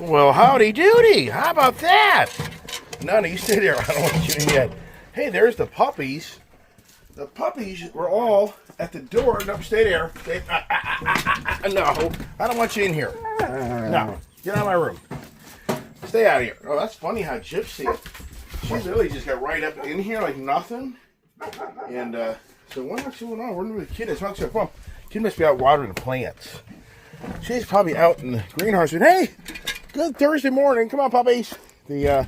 Well, howdy doody. How about that? No, you stay there. I don't want you in yet. Hey, there's the puppies. The puppies were all at the door. No, stay there. No, I don't want you in here. No, get out of my room. Stay out of here. Oh, that's funny how Gypsy, she really just got right up in here like nothing. And so what's going on? Where the kid is? What's going on? Kid must be out watering the plants. She's probably out in the greenhouse. And hey, good Thursday morning. Come on, puppies. The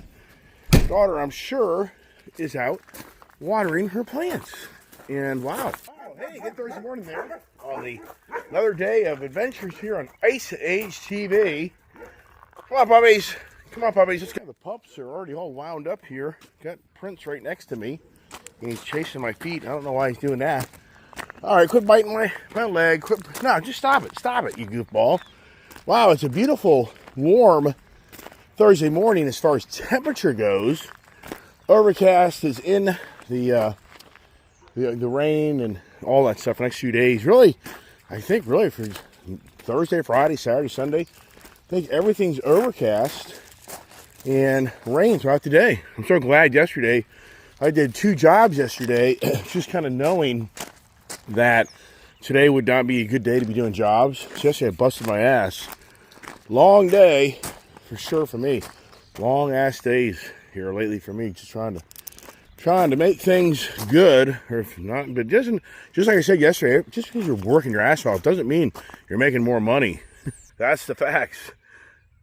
daughter, I'm sure, is out watering her plants. And wow. Oh, hey, good Thursday morning there. On another day of adventures here on Ice Age TV. Come on, puppies. Come on, puppies. Let's go. The pups are already all wound up here. Got Prince right next to me. And he's chasing my feet. I don't know why he's doing that. All right, quit biting my leg. Quit. No, just stop it. Stop it, you goofball. Wow, it's a beautiful, warm Thursday morning as far as temperature goes. Overcast is in the rain and all that stuff the next few days. Really, I think really for Thursday, Friday, Saturday, Sunday, I think everything's overcast and rain throughout the day. I'm so glad yesterday. I did 2 jobs yesterday, just kind of knowing that today would not be a good day to be doing jobs. So yesterday I busted my ass. Long day, for sure for me. Long ass days here lately for me, just trying to make things good, or if not, but just like I said yesterday, just because you're working your ass off doesn't mean you're making more money. That's the facts.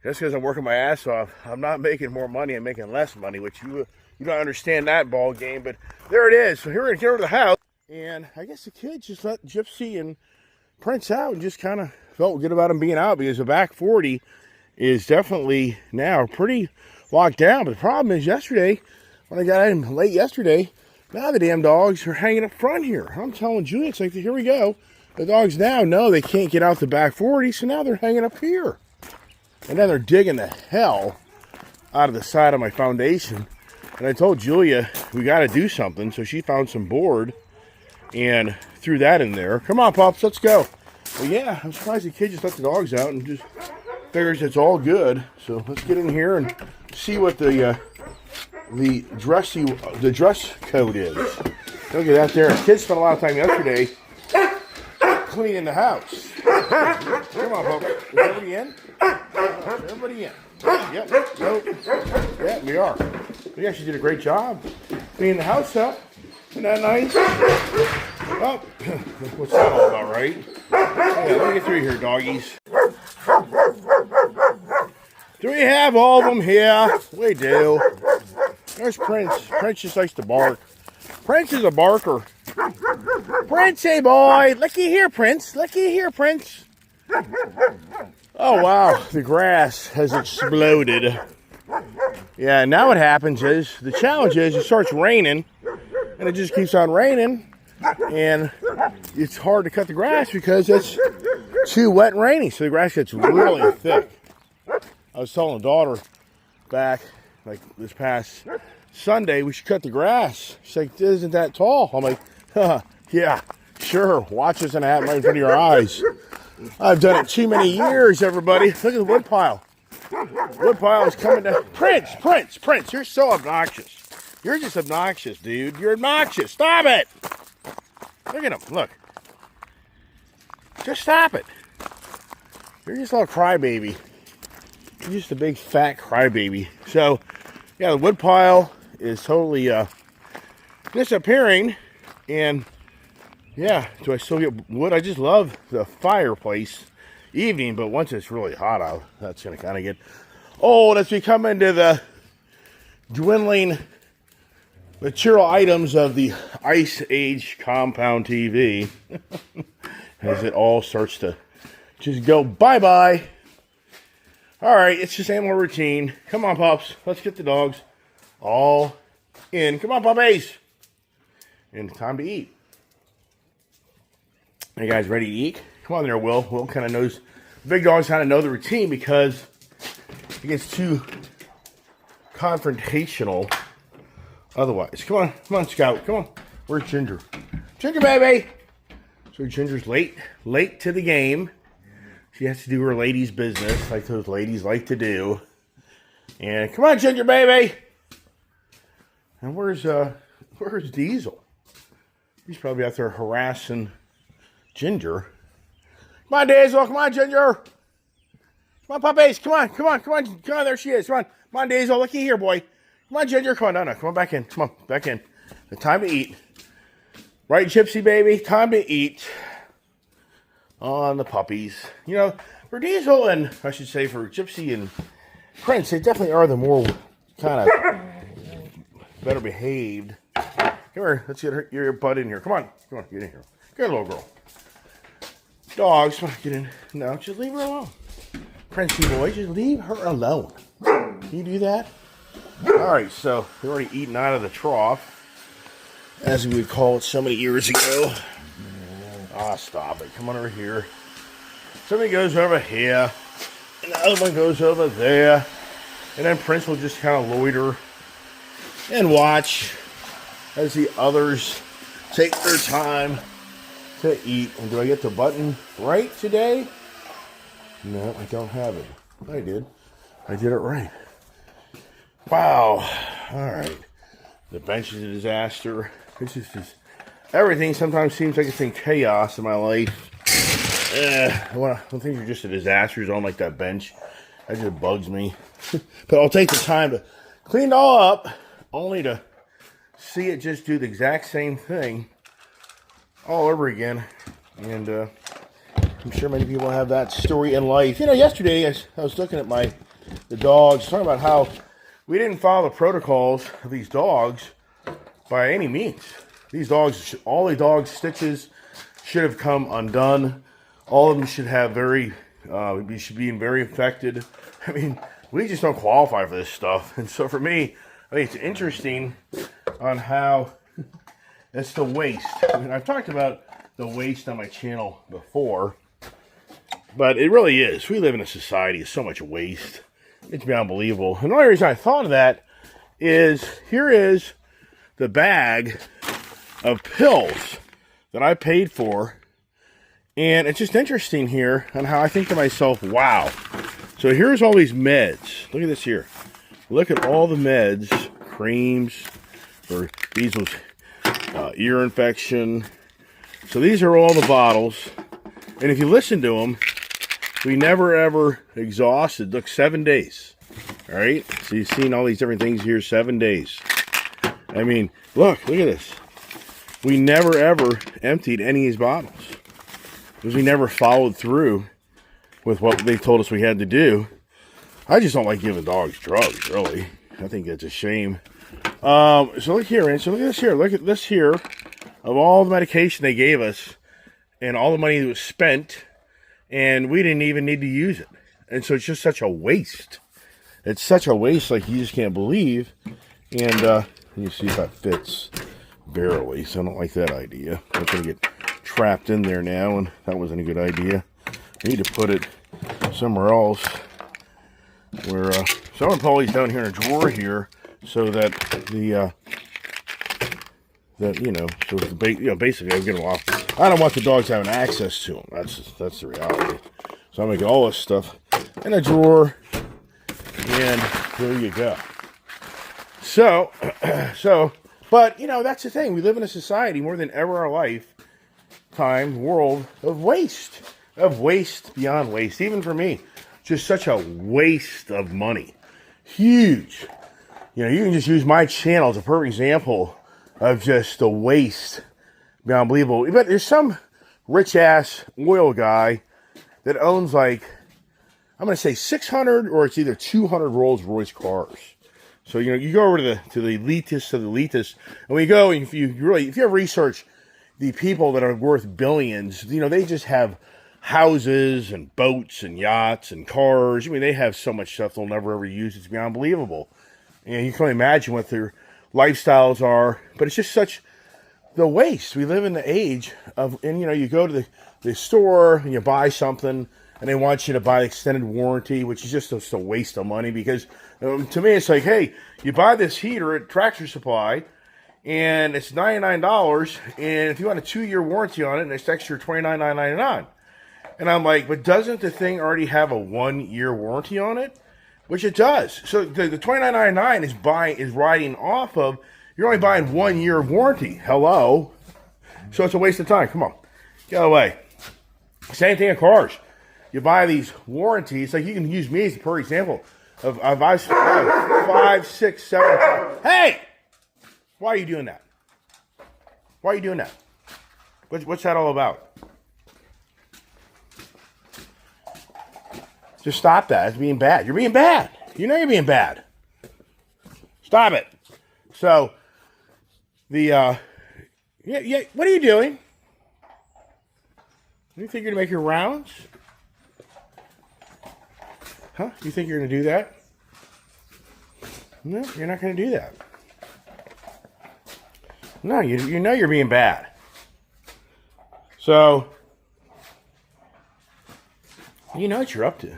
Just because I'm working my ass off, I'm not making more money, I'm making less money, which you don't understand that ball game, but there it is. So here we're gonna get over to the house, and I guess the kids just let Gypsy and Prince out and just kind of felt good about them being out, because the back 40 is definitely now pretty locked down. But the problem is yesterday, when I got in late yesterday, now the damn dogs are hanging up front here. I'm telling Julia, it's like, here we go. The dogs now know they can't get out the back 40, so now they're hanging up here. And then they're digging the hell out of the side of my foundation. And I told Julia, we got to do something. So she found some board and threw that in there. Come on, Pops, let's go. Well, yeah, I'm surprised the kid just let the dogs out and just figures it's all good. So let's get in here and see what the dress code is. Look at that there. The kids spent a lot of time yesterday cleaning the house. Come on, Pops. Is everybody in? Everybody in. Yep. Nope. Yeah, we are. We actually did a great job cleaning the house up. Isn't that nice? Oh, what's that all about, right? Yeah, let me get through here, doggies. Do we have all of them here? We do. There's Prince. Prince just likes to bark. Prince is a barker. Prince, hey boy. Looky here, Prince. Looky here, Prince. Oh, wow. The grass has exploded. Yeah, now what happens is, the challenge is it starts raining, and it just keeps on raining, and it's hard to cut the grass because it's too wet and rainy, so the grass gets really thick. I was telling the daughter back, like this past Sunday, we should cut the grass. She's like, it isn't that tall. I'm like, yeah, sure. Watch this and happen right in front of your eyes. I've done it too many years, everybody. Look at the wood pile. Wood pile is coming down. Prince, you're so obnoxious. You're just obnoxious, dude. You're obnoxious. Stop it. Look at him. Look. Just stop it. You're just a little crybaby. You're just a big fat crybaby. So, yeah, the wood pile is totally disappearing. And, yeah, do I still get wood? I just love the fireplace evening, but once it's really hot out, that's going to kind of get old as we come into the dwindling material items of the Ice Age compound TV. As it all starts to just go bye-bye. All right, it's just animal routine. Come on, pups. Let's get the dogs all in. Come on, puppies. And time to eat. Are you guys ready to eat? Come on there, Will. Will kind of knows, big dogs kind of know the routine because it gets too confrontational otherwise. Come on, Scout. Come on. Where's Ginger? Ginger, baby. So Ginger's late to the game. She has to do her ladies' business like those ladies like to do. And come on, Ginger baby. And where's Diesel? He's probably out there harassing Ginger. Come on, Diesel. Come on, Ginger. Come on, puppies. Come on. There she is. Come on, Diesel. Looky here, boy. Come on, Ginger. Come on. No. Come on back in. Come on, back in. The time to eat. Right, Gypsy baby? Time to eat. On the puppies. You know, for Diesel and, I should say, for Gypsy and Prince, they definitely are the more kind of better behaved. Come here. Let's get your butt in here. Come on, get in here. Good little girl. Dogs, come on, get in. No, just leave her alone. Princey boy, just leave her alone. Can you do that? Alright, so we're already eating out of the trough, as we would call it so many years ago. Ah, stop it. Come on over here. Somebody goes over here, and the other one goes over there. And then Prince will just kind of loiter and watch as the others take their time to eat. And do I get the button right today? No, I don't have it. I did. I did it right. Wow. All right. The bench is a disaster. It's just everything sometimes seems like it's in chaos in my life. When things are just a disaster, on like that bench, that just bugs me. But I'll take the time to clean it all up, only to see it just do the exact same thing all over again. And I'm sure many people have that story in life. You know, yesterday I was looking at the dogs, talking about how we didn't follow the protocols of these dogs by any means. These dogs, all the dog stitches should have come undone. All of them should have we should be very affected. I mean, we just don't qualify for this stuff. And so for me, I think it's interesting on how it's the waste. I mean, I've talked about the waste on my channel before, but it really is. We live in a society of so much waste. It's been unbelievable. And the only reason I thought of that is here is the bag of pills that I paid for. And it's just interesting here on how I think to myself, wow. So here's all these meds. Look at this here. Look at all the meds, creams, for Diesel's ear infection. So these are all the bottles. And if you listen to them, we never ever exhausted. Look, 7 days. All right. So you've seen all these different things here, 7 days. I mean, look at this. We never ever emptied any of these bottles because we never followed through with what they told us we had to do. I just don't like giving dogs drugs, really. I think that's a shame. So look here, and so look at this here. Look at this here of all the medication they gave us and all the money that was spent, and we didn't even need to use it. And so it's just such a waste. It's such a waste like you just can't believe. And let me see if that fits barely. So I don't like that idea. I'm going to get trapped in there now, and that wasn't a good idea. I need to put it somewhere else where someone probably's down here in a drawer here so that basically I get them off. I don't want the dogs having access to them. That's the reality. So I'm going to get all this stuff in a drawer, and there you go. So, but, you know, that's the thing. We live in a society more than ever in our lifetime, world of waste beyond waste. Even for me, just such a waste of money. Huge. You know, you can just use my channel as a perfect example of just the waste beyond believable. But there's some rich-ass oil guy that owns, like, I'm going to say 600 or it's either 200 Rolls-Royce cars. So, you know, you go over to the elitists of the elitists, and we go, and if you ever research the people that are worth billions, you know, they just have houses and boats and yachts and cars. I mean, they have so much stuff they'll never ever use. It's beyond unbelievable. And you can only imagine what their lifestyles are. But it's just such the waste. We live in the age of, and you know, you go to the store and you buy something, and they want you to buy extended warranty, which is just a waste of money. Because to me, it's like, hey, you buy this heater at Tractor Supply, and it's $99, and if you want a 2-year warranty on it, it's extra $29.99. And I'm like, but doesn't the thing already have a 1-year warranty on it? Which it does. So the $29.99 is riding off of, you're only buying 1 year of warranty. Hello. So it's a waste of time. Come on. Get away. Same thing in cars. You buy these warranties, like you can use me as per example of I 5, 6, 7. Hey! Why are you doing that? Why are you doing that? What's that all about? Just stop that. It's being bad. You're being bad. You know you're being bad. Stop it. So, yeah, what are you doing? You think you're going to make your rounds? Huh? You think you're going to do that? No, you're not going to do that. No, you know you're being bad. So, you know what you're up to.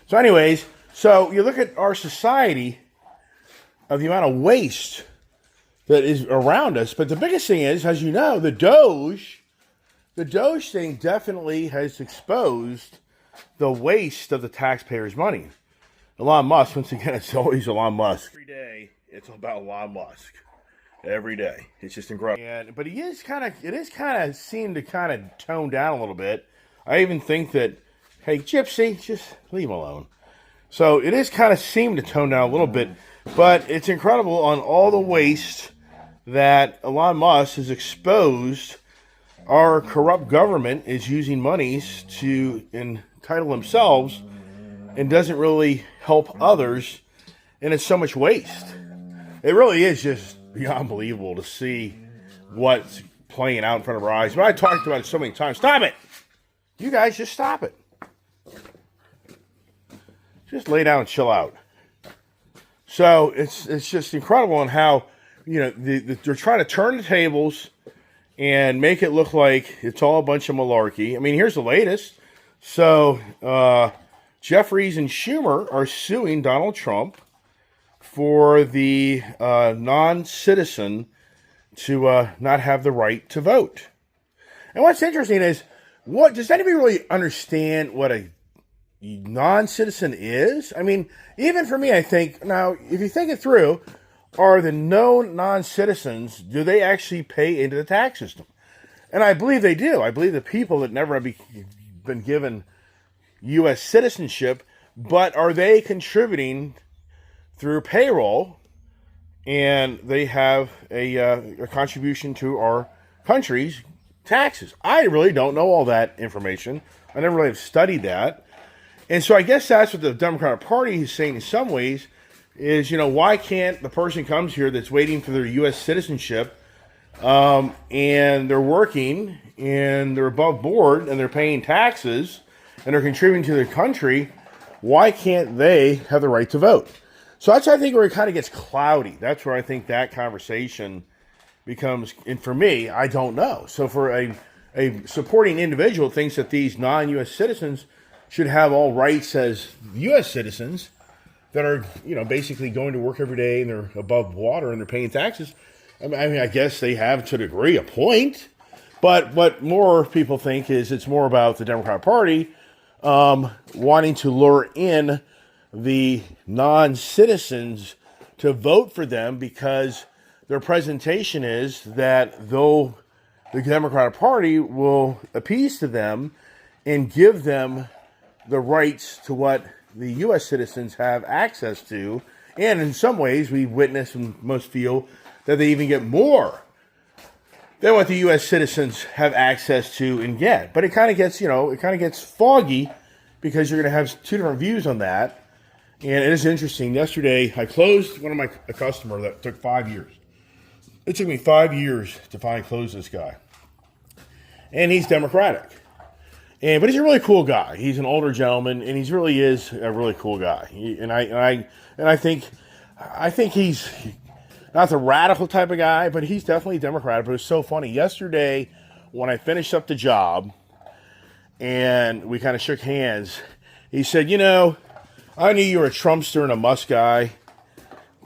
So anyways, so you look at our society of the amount of waste that is around us. But the biggest thing is, as you know, the Doge thing definitely has exposed the waste of the taxpayers' money. Elon Musk, once again, it's always Elon Musk. Every day, it's about Elon Musk. Every day. It's just incredible. But it is kind of seemed to kind of tone down a little bit. I even think that, hey, Gypsy, just leave him alone. So it is kind of seemed to tone down a little bit. But it's incredible on all the waste that Elon Musk has exposed. Our corrupt government is using monies to entitle themselves and doesn't really help others. And it's so much waste. It really is just beyond believable to see what's playing out in front of our eyes. But I talked about it so many times. Stop it! You guys just stop it. Just lay down and chill out. So it's just incredible on how, you know, they're trying to turn the tables and make it look like it's all a bunch of malarkey. I mean, here's the latest. So Jeffries and Schumer are suing Donald Trump for the non-citizen to not have the right to vote. And what's interesting is, does anybody really understand what a non-citizen is? I mean, even for me, I think, now, if you think it through, are the known non-citizens, do they actually pay into the tax system? And I believe they do. I believe the people that never have been given U.S. citizenship, but are they contributing through payroll, and they have a contribution to our country's taxes? I really don't know all that information. I never really have studied that. And so I guess that's what the Democratic Party is saying in some ways is, you know, why can't the person comes here that's waiting for their U.S. citizenship and they're working and they're above board and they're paying taxes and they're contributing to their country, why can't they have the right to vote? So that's, I think, where it kind of gets cloudy. That's where I think that conversation becomes, and for me, I don't know. So for a supporting individual thinks that these non-U.S. citizens should have all rights as U.S. citizens that are, you know, basically going to work every day and they're above water and they're paying taxes. I mean, I guess they have, to a degree, a point. But what more people think is it's more about the Democratic Party wanting to lure in the non-citizens to vote for them because their presentation is that though the Democratic Party will appease to them and give them the rights to what the U.S. citizens have access to, and in some ways we witness and most feel that they even get more than what the U.S. citizens have access to and get. But it kind of gets, you know, it kind of gets foggy because you're going to have two different views on that. And it is interesting. Yesterday, I closed a customer that took 5 years. It took me 5 years to finally close this guy. And he's Democratic. But he's a really cool guy. He's an older gentleman, and he really is a really cool guy. I think he's not the radical type of guy, but he's definitely Democratic. But it was so funny. Yesterday, when I finished up the job, and we kind of shook hands, he said, you know, I knew you were a Trumpster and a Musk guy,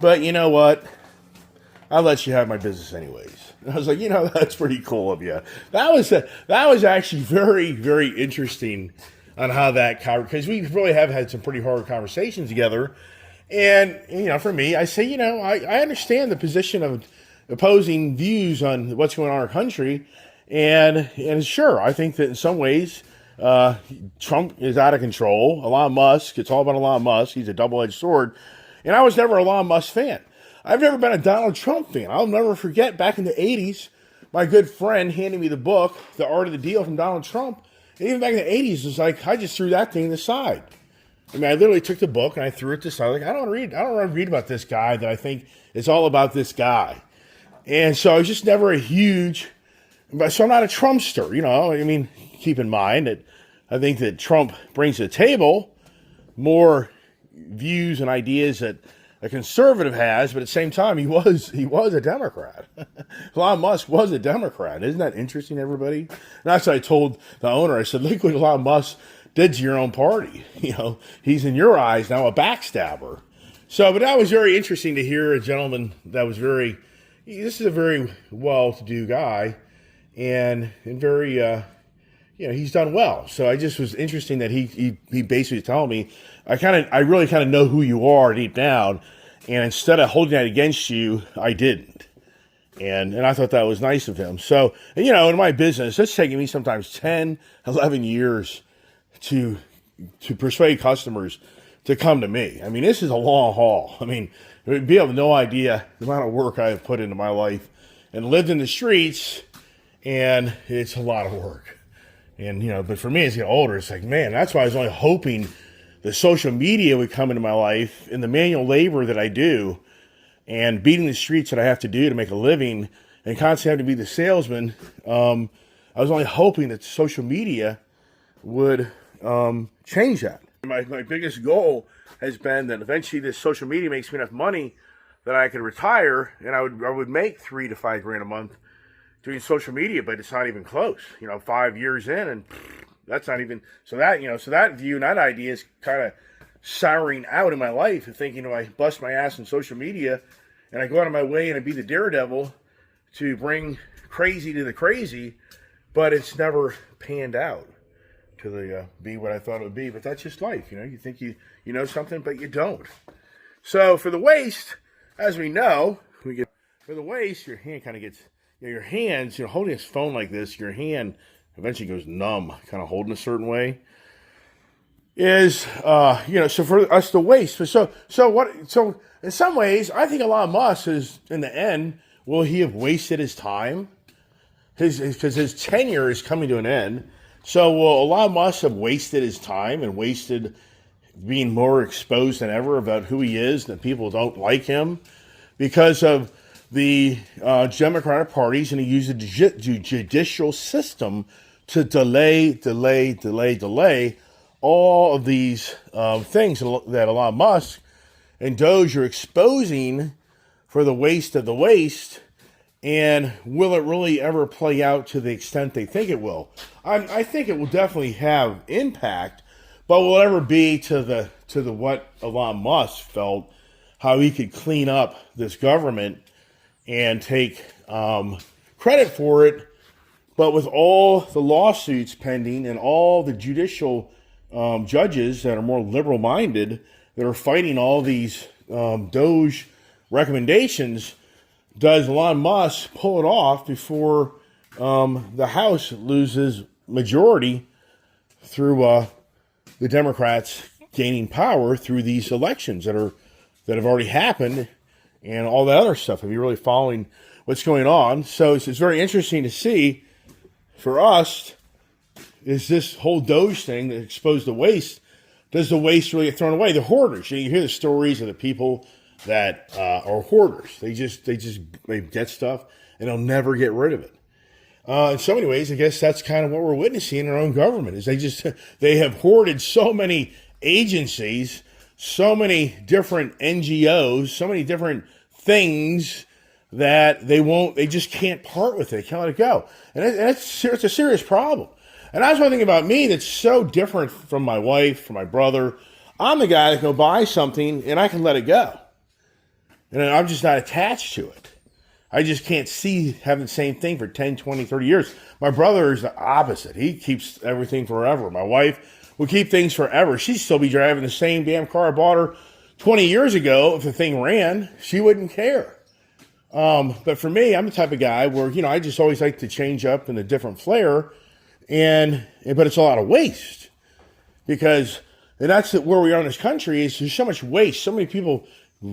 but you know what? I'll let you have my business anyways. And I was like, that's pretty cool of you. That was actually very, very interesting on how that, because we really have had some pretty hard conversations together. And, for me, I say, I understand the position of opposing views on what's going on in our country. And sure, I think that in some ways, Trump is out of control. Elon Musk, it's all about Elon Musk. He's a double-edged sword. And I was never an Elon Musk fan. I've never been a Donald Trump fan. I'll never forget back in the 80s, my good friend handed me the book, The Art of the Deal from Donald Trump. And even back in the 80s, it was like, I just threw that thing to the side. I mean, I literally took the book and I threw it to the side. Like, I don't want to read about this guy that I think is all about this guy. And so I was just never a huge, so I'm not a Trumpster, I mean, keep in mind that I think that Trump brings to the table more views and ideas that a conservative has, but at the same time, he was a Democrat. Elon Musk was a Democrat. Isn't that interesting, everybody? And that's what I told the owner. I said, look what Elon Musk did to your own party. He's in your eyes now a backstabber. So, but that was very interesting to hear a gentleman that was this is a very well-to-do guy and very, he's done well. So I just was interesting that he basically telling me, I really kind of know who you are deep down. And instead of holding that against you, I didn't. And I thought that was nice of him. So, in my business, it's taking me sometimes 10, 11 years to persuade customers to come to me. I mean, this is a long haul. I mean, you have no idea the amount of work I have put into my life and lived in the streets, and it's a lot of work. And, but for me, as I get older, it's like, man, that's why I was only hoping the social media would come into my life and the manual labor that I do and beating the streets that I have to do to make a living and constantly have to be the salesman. I was only hoping that social media would change that. My biggest goal has been that eventually this social media makes me enough money that I could retire and I would make $3,000 to $5,000 a month doing social media, but it's not even close. 5 years in, and that's not even, so that view and that idea is kind of souring out in my life and thinking, if I bust my ass in social media and I go out of my way and I be the daredevil to bring crazy to the crazy, but it's never panned out to be what I thought it would be. But that's just life, you think you know something, but you don't. So for the waist, as we know, for the waist, your hand kind of gets, your hands, holding this phone like this, your hand eventually goes numb, kind of holding a certain way, is, so for us, the waste. So in some ways, I think Elon Musk is, in the end, will he have wasted his time? Because his tenure is coming to an end. So will Elon Musk have wasted his time and wasted being more exposed than ever about who he is, and that people don't like him because of the Democratic parties, and he used the judicial system to delay all of these things that Elon Musk and Doge are exposing for the waste of the waste. And will it really ever play out to the extent they think it will? I think it will definitely have impact, but will it ever be to the what Elon Musk felt, how he could clean up this government and take credit for it? But with all the lawsuits pending and all the judicial judges that are more liberal-minded that are fighting all these Doge recommendations, does Elon Musk pull it off before the House loses majority through the Democrats gaining power through these elections that have already happened and all that other stuff? If you're really following what's going on, so it's very interesting to see. For us, is this whole Doge thing that exposed the waste, does the waste really get thrown away? The hoarders, you hear the stories of the people that are hoarders. They get stuff and they'll never get rid of it. In so many ways, I guess that's kind of what we're witnessing in our own government, is they have hoarded so many agencies, so many different NGOs, so many different things that they just can't part with it. They can't let it go. And it's a serious problem. And that's one thing about me that's so different from my wife, from my brother. I'm the guy that can go buy something and I can let it go. And I'm just not attached to it. I just can't see having the same thing for 10, 20, 30 years. My brother is the opposite. He keeps everything forever. My wife will keep things forever. She'd still be driving the same damn car I bought her 20 years ago. If the thing ran, she wouldn't care. But for me, I'm the type of guy where, I just always like to change up in a different flair. But it's a lot of waste. Because that's where we are in this country, is there's so much waste. So many people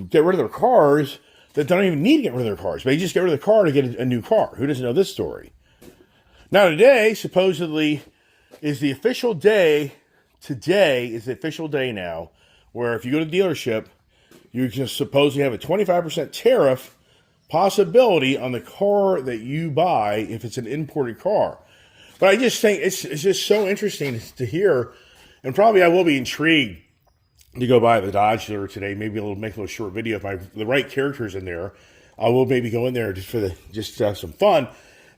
get rid of their cars that don't even need to get rid of their cars. They just get rid of the car to get a new car. Who doesn't know this story? Now today, supposedly, is the official day. Today is the official day now, where if you go to the dealership, you can supposedly have a 25% tariff possibility on the car that you buy if it's an imported car. But I just think it's just so interesting to hear, and probably I will be intrigued to go by the Dodge dealer today. Maybe make a little short video if the right characters in there. I will maybe go in there just to have some fun.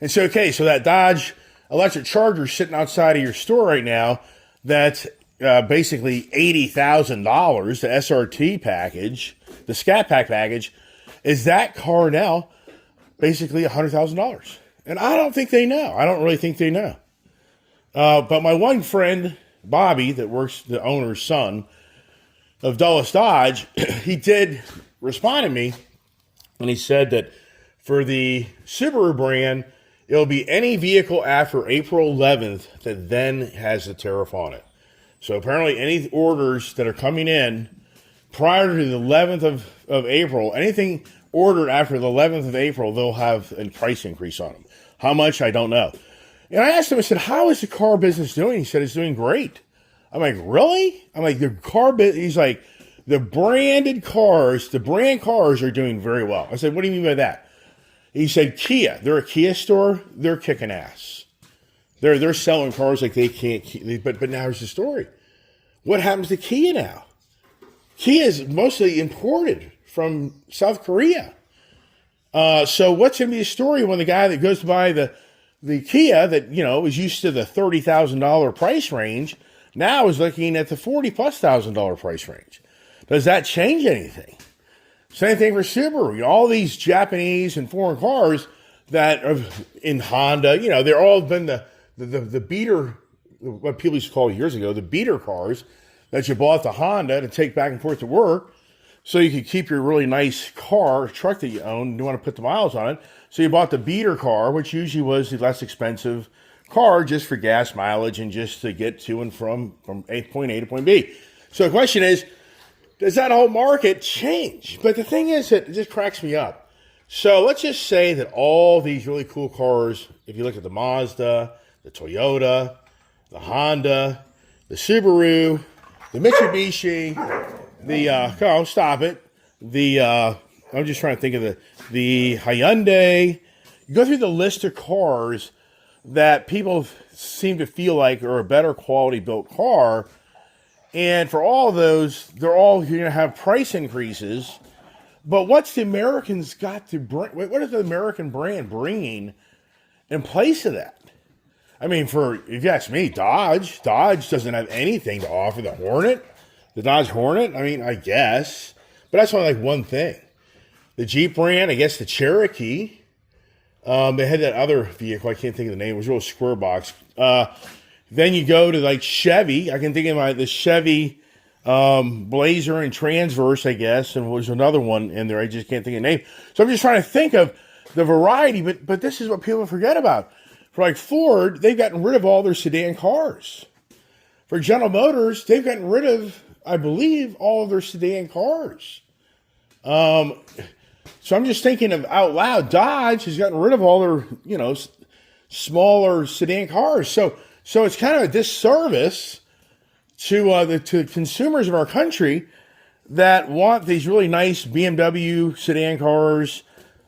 And so, so that Dodge electric Charger sitting outside of your store right now, that's basically $80,000. The SRT package, the Scat Pack package, is that car now basically $100,000? And I don't think they know. I don't really think they know. But my one friend, Bobby, that works, the owner's son of Dulles Dodge, he did respond to me, and he said that for the Subaru brand, it'll be any vehicle after April 11th that then has the tariff on it. So apparently any orders that are coming in prior to the 11th of April, anything ordered after the 11th of April, they'll have a price increase on them. How much, I don't know. And I asked him, I said, how is the car business doing? He said, it's doing great. I'm like, really? I'm like, the car business, he's like, the brand cars are doing very well. I said, what do you mean by that? He said, Kia. They're a Kia store. They're kicking ass. They're selling cars like they can't. But now here's the story. What happens to Kia now? Kia is mostly imported from South Korea. So what's going to be the story when the guy that goes to buy the Kia that, is used to the $30,000 price range now is looking at the $40,000+ price range? Does that change anything? Same thing for Subaru. All these Japanese and foreign cars that are in Honda, they're all been the beater, what people used to call years ago, the beater cars that you bought the Honda to take back and forth to work so you could keep your really nice car, truck that you own, and you want to put the miles on it. So you bought the beater car, which usually was the less expensive car just for gas mileage and just to get to and from point A to point B. So the question is, does that whole market change? But the thing is that it just cracks me up. So let's just say that all these really cool cars, if you look at the Mazda, the Toyota, the Honda, the Subaru, the Mitsubishi, I'm just trying to think of the Hyundai. You go through the list of cars that people seem to feel like are a better quality built car. And for all of those, they're all going to have price increases. But what's the Americans got to bring? What is the American brand bringing in place of that? I mean, if you ask me, Dodge doesn't have anything to offer. The Hornet, the Dodge Hornet, I mean, I guess. But that's only like one thing. The Jeep brand, I guess the Cherokee. They had that other vehicle, I can't think of the name. It was a real square box. Then you go to like Chevy. I can think of the Chevy Blazer and Transverse, I guess, and was another one in there. I just can't think of the name. So I'm just trying to think of the variety, but this is what people forget about. For like Ford, they've gotten rid of all their sedan cars. For General Motors, they've gotten rid of, I believe, all of their sedan cars. So I'm just thinking of out loud. Dodge has gotten rid of all their, smaller sedan cars. So it's kind of a disservice to consumers of our country that want these really nice BMW sedan cars.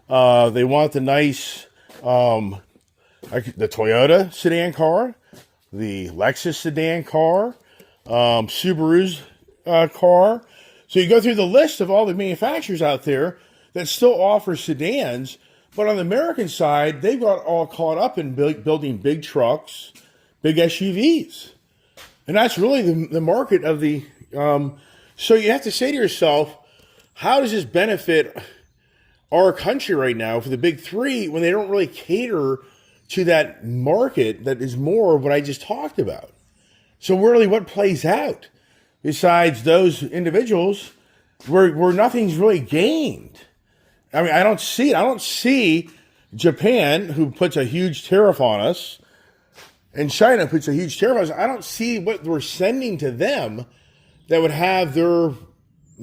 They want the nice, the Toyota sedan car, the Lexus sedan car, Subaru's car. So you go through the list of all the manufacturers out there that still offer sedans, but on the American side, they've got all caught up in building big trucks, big SUVs. And that's really the market of the... so you have to say to yourself, how does this benefit our country right now for the big three when they don't really cater to that market that is more of what I just talked about. So really what plays out besides those individuals where nothing's really gained? I mean, I don't see it. I don't see Japan, who puts a huge tariff on us, and China puts a huge tariff on us. I don't see what we're sending to them that would have the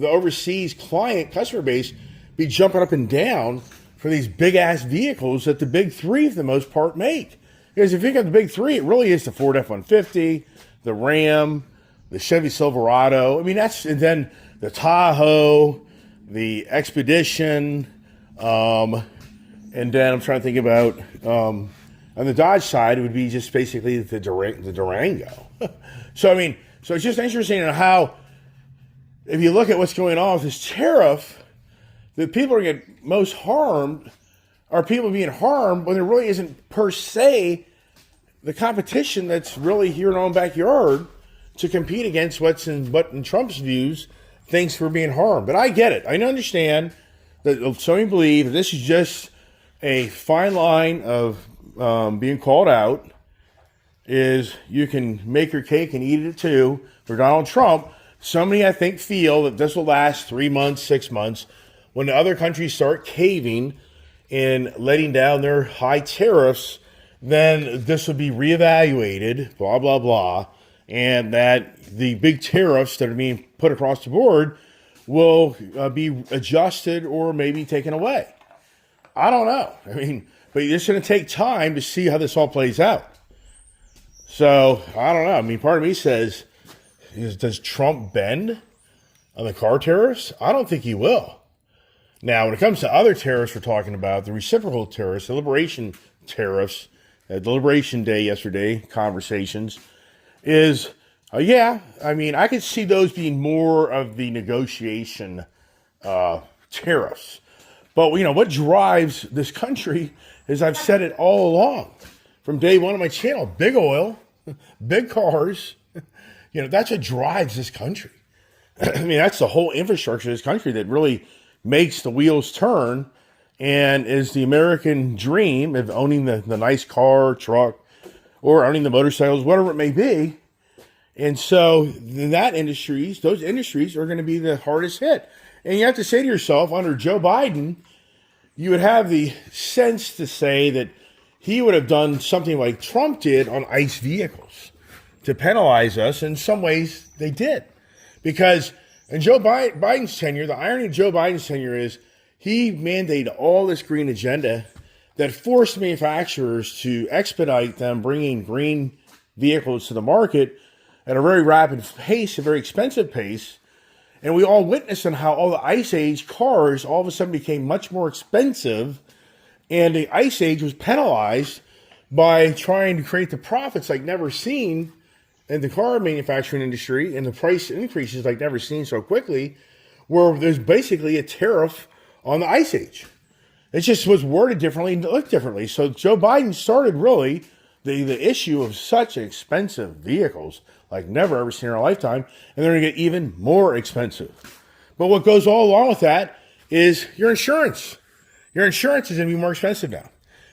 overseas customer base be jumping up and down for these big-ass vehicles that the big three, for the most part, make. Because if you got the big three, it really is the Ford F-150, the Ram, the Chevy Silverado. I mean, and then the Tahoe, the Expedition, and then I'm trying to think about, on the Dodge side, it would be just basically the Durango. So it's just interesting in how, if you look at what's going on with this tariff, the people are getting most harmed are people being harmed when there really isn't per se the competition that's really here in our own backyard to compete against what in Trump's views thinks we're being harmed. But I get it. I understand that some people believe that this is just a fine line of being called out. Is you can make your cake and eat it too for Donald Trump. So many, I think, feel that this will last 3 months, 6 months, when the other countries start caving and letting down their high tariffs. Then this will be reevaluated, blah, blah, blah, and that the big tariffs that are being put across the board will be adjusted or maybe taken away. I don't know. I mean, but it's going to take time to see how this all plays out. So, I don't know. I mean, part of me says, does Trump bend on the car tariffs? I don't think he will. Now, when it comes to other tariffs we're talking about, the reciprocal tariffs, the liberation tariffs, the Liberation Day yesterday, conversations, is, I could see those being more of the negotiation tariffs. But, what drives this country is, I've said it all along, from day one of my channel, big oil, big cars, that's what drives this country. That's the whole infrastructure of this country that really makes the wheels turn and is the American dream of owning the nice car, truck, or owning the motorcycles, whatever it may be. And so those industries are going to be the hardest hit. And you have to say to yourself, under Joe Biden, you would have the sense to say that he would have done something like Trump did on ICE vehicles to penalize us. In some ways, they did. Because in Joe Biden's tenure, the irony of Joe Biden's tenure is he mandated all this green agenda that forced manufacturers to expedite them bringing green vehicles to the market at a very rapid pace, a very expensive pace. And we all witnessed on how all the Ice Age cars all of a sudden became much more expensive, and the Ice Age was penalized by trying to create the profits like never seen in the car manufacturing industry, and the price increases like never seen so quickly, where there's basically a tariff on the Ice Age. It just was worded differently and looked differently. So Joe Biden started really the issue of such expensive vehicles like never ever seen in our lifetime, and they're going to get even more expensive. But what goes all along with that is your insurance. Your insurance is going to be more expensive now.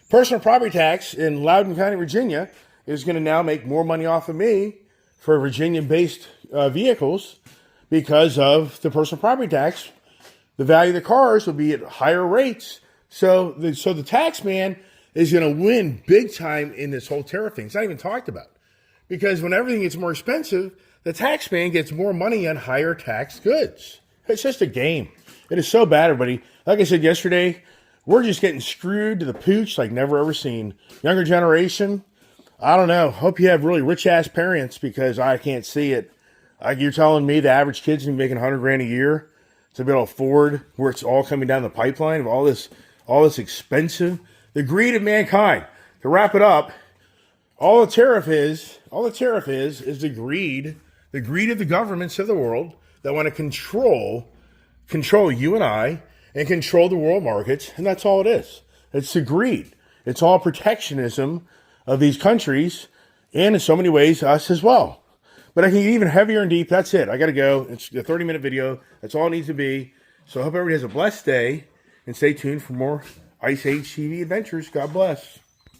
Personal property tax in Loudoun County, Virginia, is going to now make more money off of me for Virginia-based vehicles because of the personal property tax. The value of the cars will be at higher rates. So the tax man is going to win big time in this whole tariff thing. It's not even talked about. Because when everything gets more expensive, the tax man gets more money on higher tax goods. It's just a game. It is so bad, everybody. Like I said yesterday, we're just getting screwed to the pooch like never ever seen. Younger generation, I don't know. Hope you have really rich-ass parents because I can't see it. Like you're telling me the average kid's going to be making $100,000 a year to be able to afford where it's all coming down the pipeline of all this expensive. The greed of mankind. To wrap it up, all the tariff is the greed of the governments of the world that want to control you and I and control the world markets, and that's all it is. It's the greed. It's all protectionism of these countries, and in so many ways, us as well. But I can get even heavier and deep. That's it. I got to go. It's a 30-minute video. That's all it needs to be. So I hope everybody has a blessed day. And stay tuned for more Ice Age TV adventures. God bless.